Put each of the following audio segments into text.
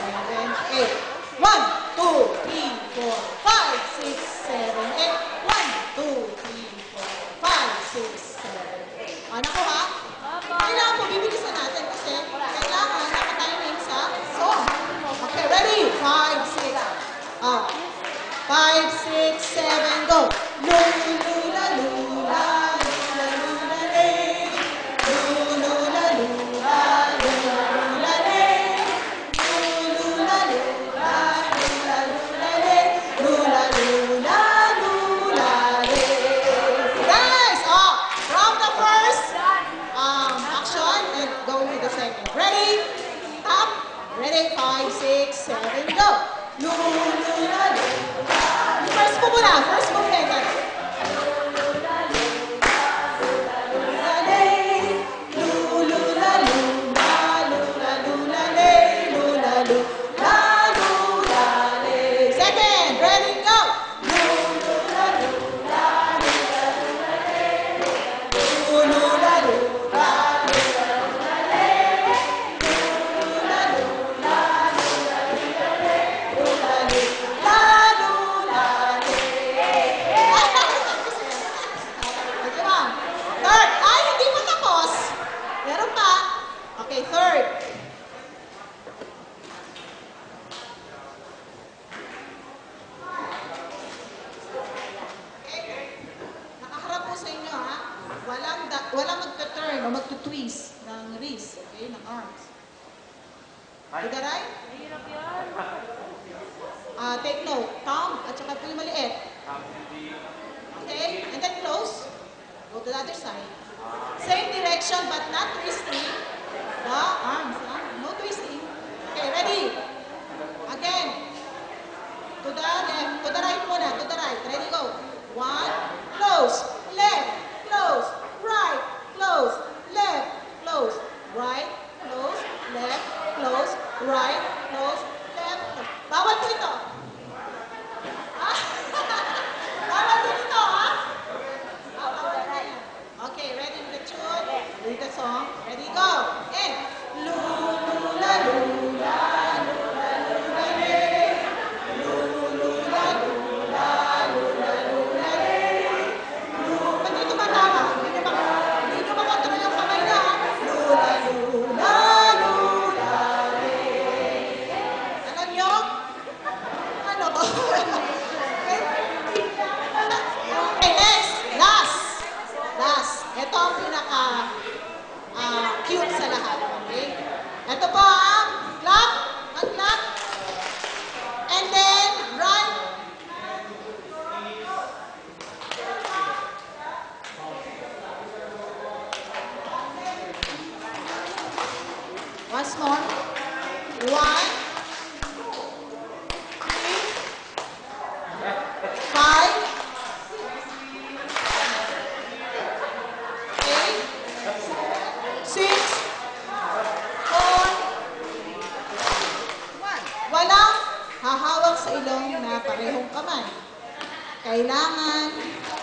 7, 8. 1, 2, 3, 4, 5, 6, 7, 8. 1, 2, 3, 4, 5, 6, 7, 8. Ano ko ha? Kailangan po, bibilisan natin kasi kailangan nakatiming sa song. Okay, ready? 5, 6. 5, 6, 7, go. Lula, lula, lula, lula, lay. Lula, lula, lula, lula, lay. Lula, lula, lula, lula, lay. Lula, lula, lula, lay. Guys, from the first action and go to the second. Ready? Up. Ready? 5, 6, 7, go. Lula, lula, lula. First mo muna. First movement. Lula, lula, lay. Lula, lula, lula, lula, lay. Lula, lula, lula, lay. Second. Ready? Go. Lula, lula, lula, lula, lay. Lula, lula, lula, lula, lay. Lula, lula, lula, lula, lay. Lula, lula, lula, lay. Okay, ma'am. Third. Ay, hindi pa tapos. Meron pa. Okay, third. Okay. Nakaharap po sa inyo, ha? Walang magta-turn o magtu-twist ng wrist, okay, ng arms. Did I right? Take note. Thumb at saka po yung maliit. Okay? And then close. Go to the other side. Same direction but not twisting the arms. No twisting. Okay, ready? Again. To the left. To the right muna. To the right. Ready, go. 1. Close. Left. Close. Right. Close. Left. Close. Right. Close. Left. Close. Right. Close. Left. Close. Bawal po ito. Ha? Bawal din ito, ha? Bawal din yan. Okay, ready with the tune? With the song? Ready, go! And lula, lula, lula, lula, lay. Lula, lula, lula, lula, lay. Ba't dito matawa? Hindi nyo makontrol yung kamay na, ha? Lula, lula, lula, lay. Alam nyo? Ano to? Okay, next. Last. Ito ang pinaka cute sa lahat. Okay? Ito po ang clap. Mag-clap. And then, right. Once more. 1, 2, 3, 5, 6, 4, 1. Walang hahawak sa ilong na parehong kamay. Kailangan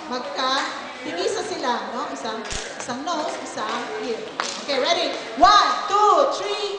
magka-tigisa sila, no? Isang nose, isang ear. Okay, Okay, ready? 1, 2, 3,